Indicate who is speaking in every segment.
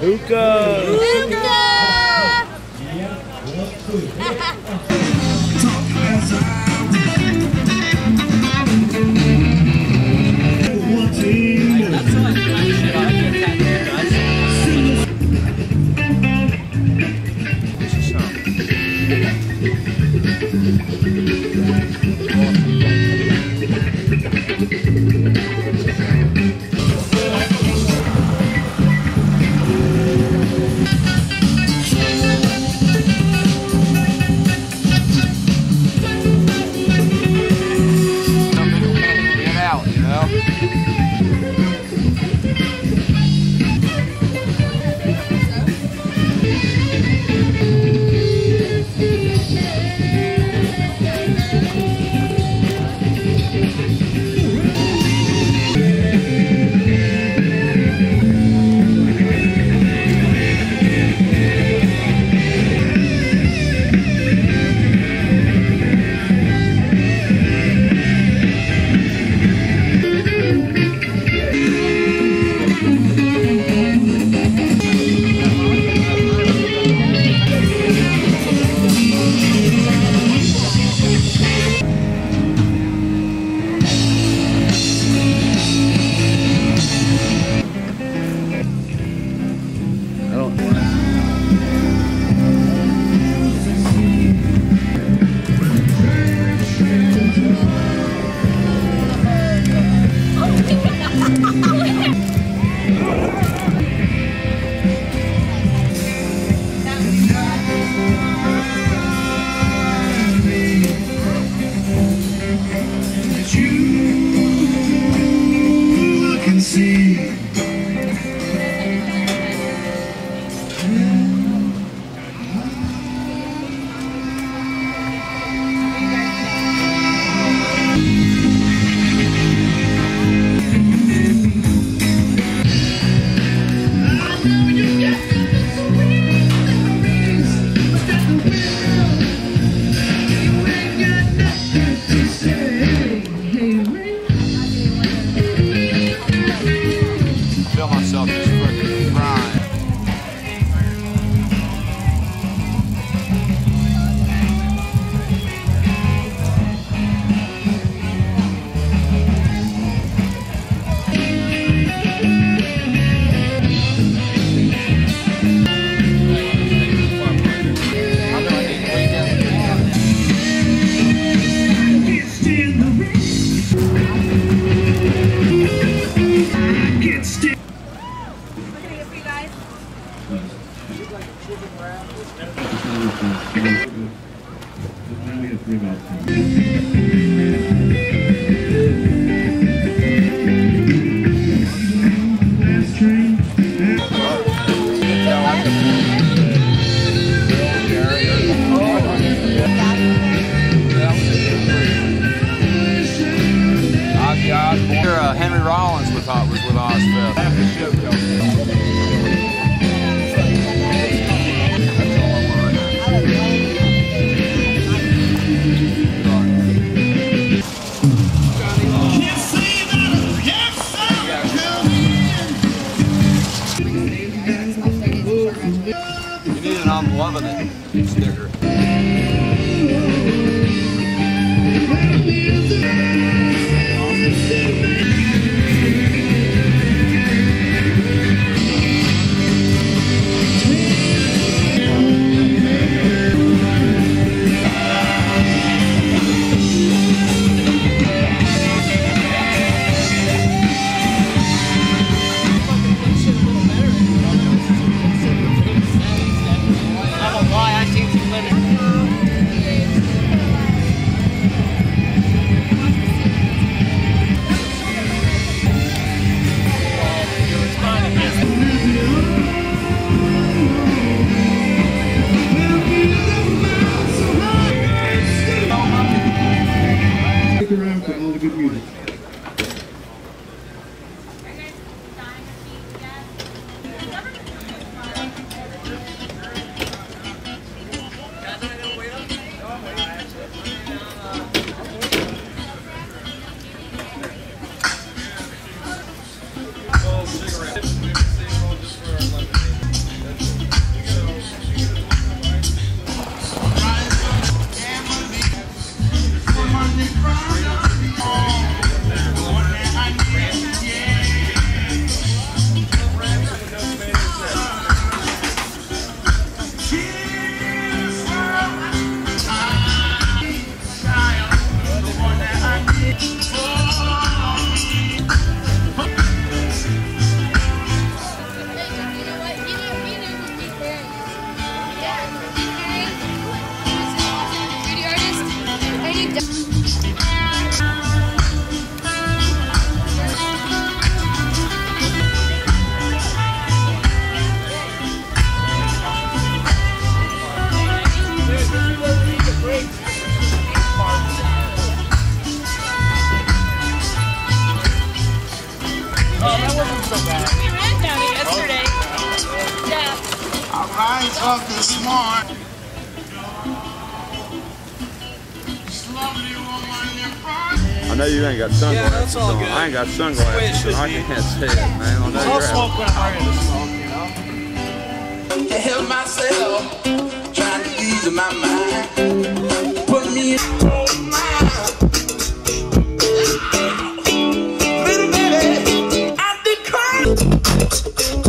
Speaker 1: Hookah!
Speaker 2: Henry Rollins was with Ozfest. You need an I'm loving it sticker.
Speaker 3: I don't know why I seen some women
Speaker 1: so bad.
Speaker 3: We ran down it yesterday. Yeah.
Speaker 1: I rise up this morning.
Speaker 2: I know you ain't got sunglasses
Speaker 4: Yeah, that's all
Speaker 2: on.
Speaker 4: good.
Speaker 2: I ain't got sunglasses, so I can't see it, man. I know
Speaker 1: I'll
Speaker 2: you're
Speaker 1: smoke when I'm ready to smoke, you know?
Speaker 5: To help myself, trying to ease my mind. Put me in mind. Little baby, I decline.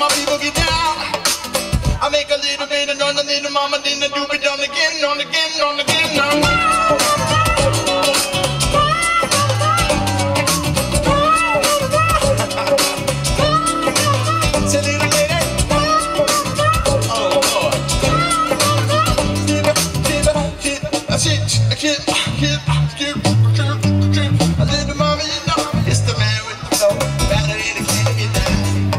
Speaker 5: my people get down. I make a little bit of noise, a little mama, then I do it on again, on again, on again, on. Say little lady, oh Lord, a little mama, you know, it's the man with the flow, better than the candy get down.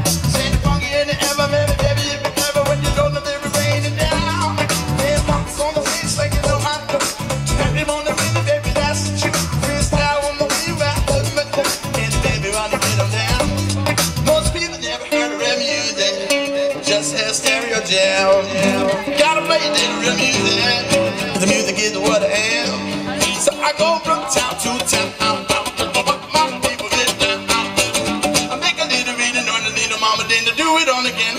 Speaker 5: Say the funky in the ever, baby, baby, if it ever when you know the lyric raining down. Man, box on the face like you know how to. Happy on the rhythm, baby, that's the truth. Freestyle on the wheel, and baby, wanna get them down. Most people never heard of real music, just hear stereo jam. Gotta play a little real music, the music is what I am. So I go from town to town, my people get down. I make a little reading on the little mama, then to do it on again.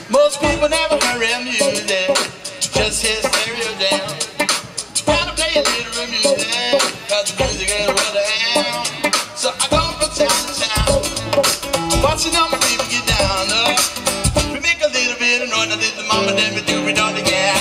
Speaker 5: Most people never heard real music, just hear stereo jam. Gotta play a little real music, cause the music is what I am. So I go from town to town, watching all my people get down. We make a little bit of noise, a little mama, then we do it all again.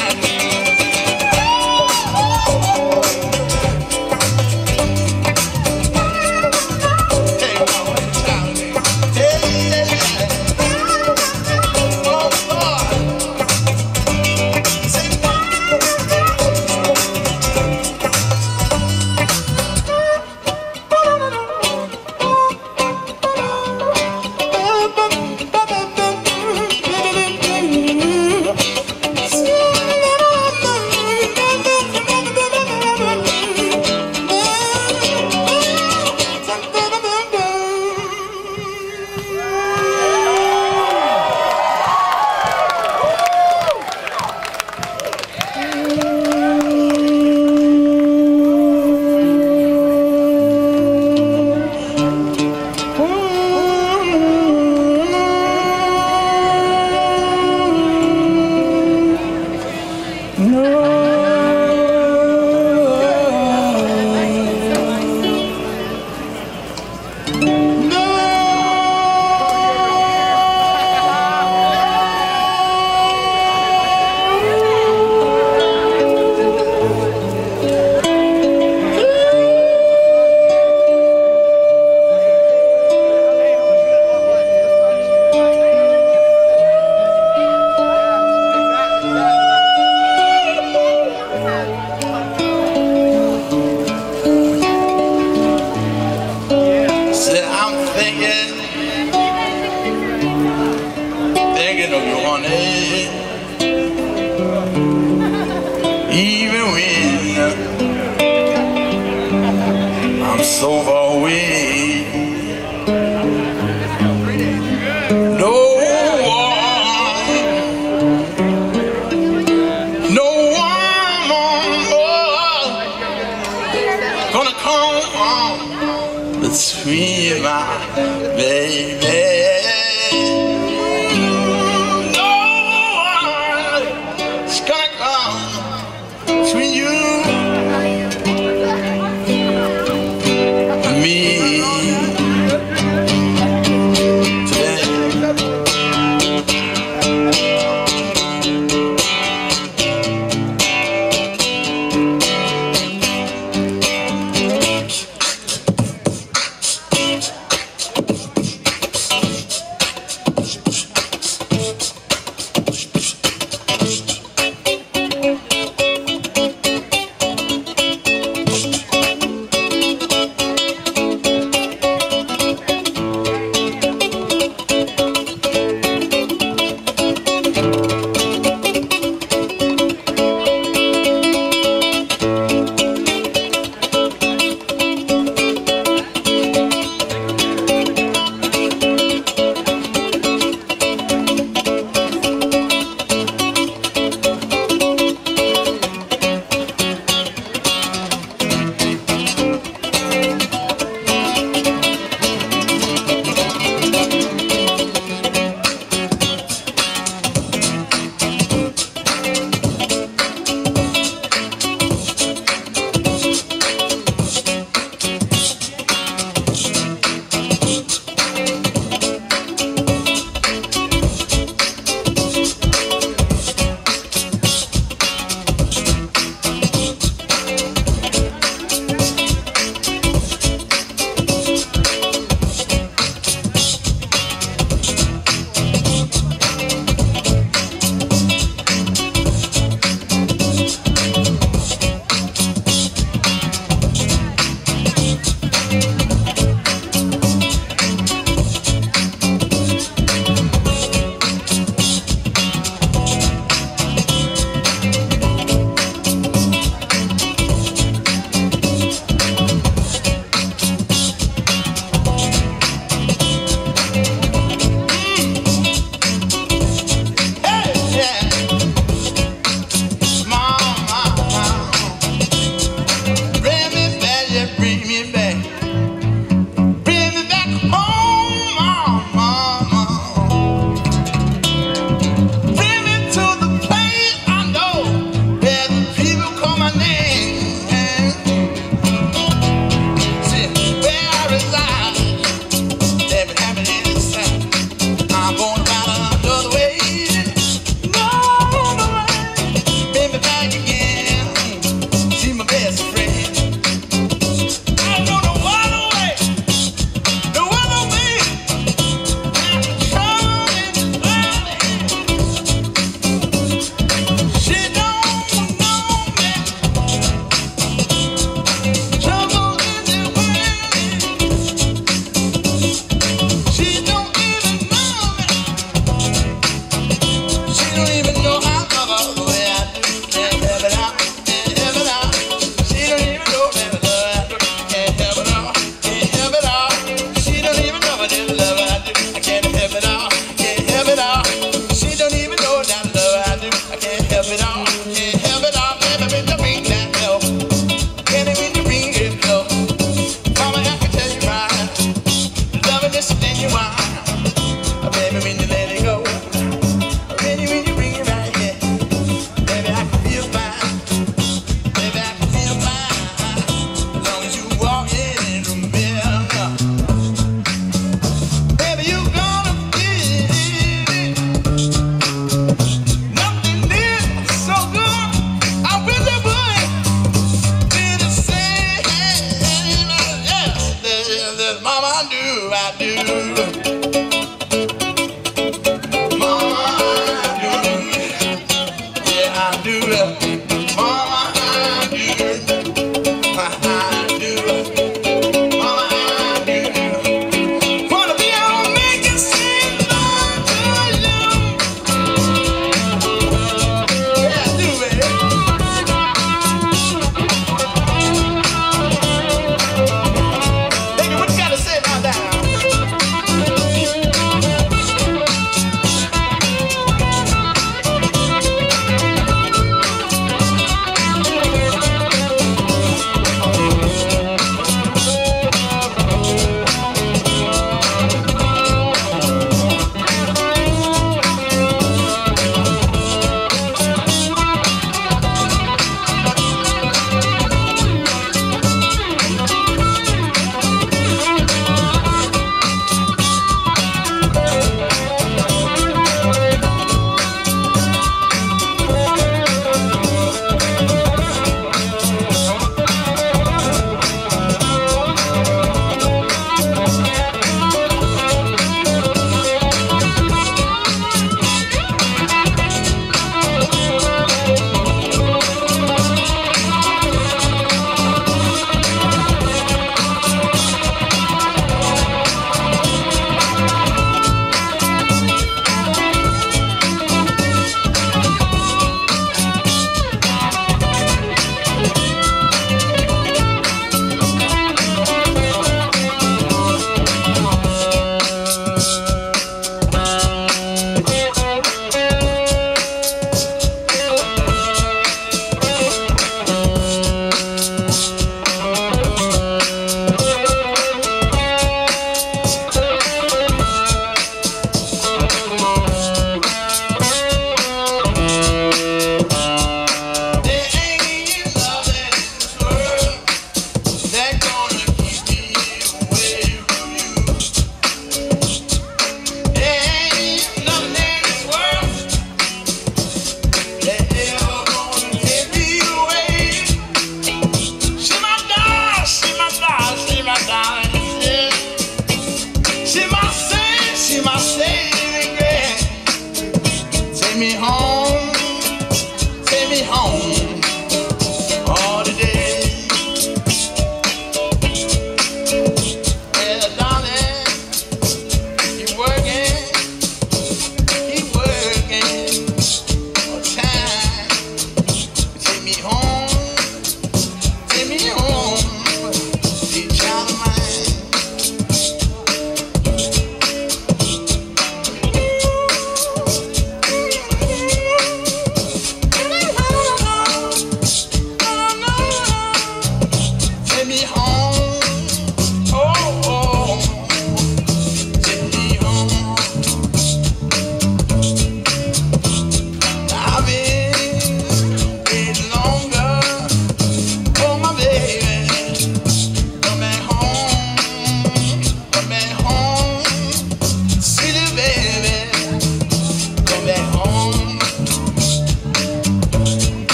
Speaker 5: Even when so far away. No one gonna come between my baby. No one's gonna come between you and me today.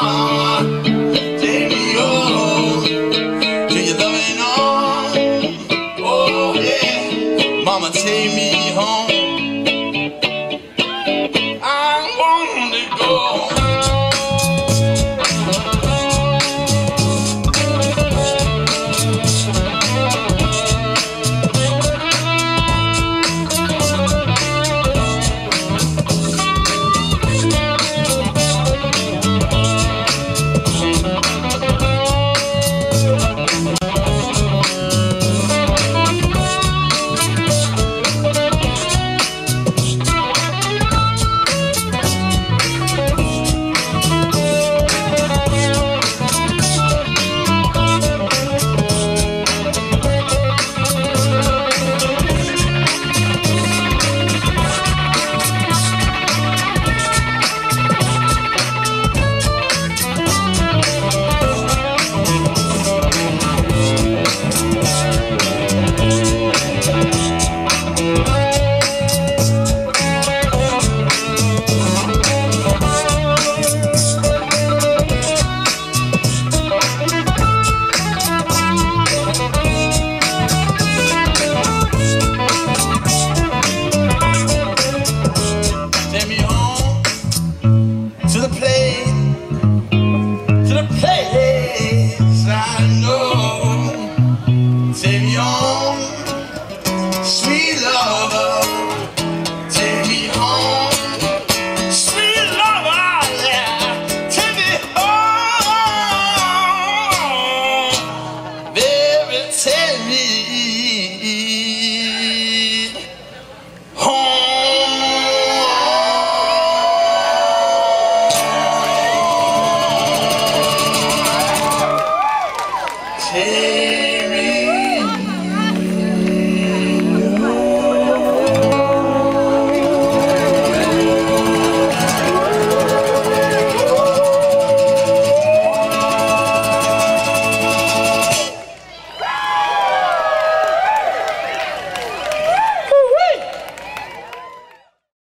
Speaker 5: heart.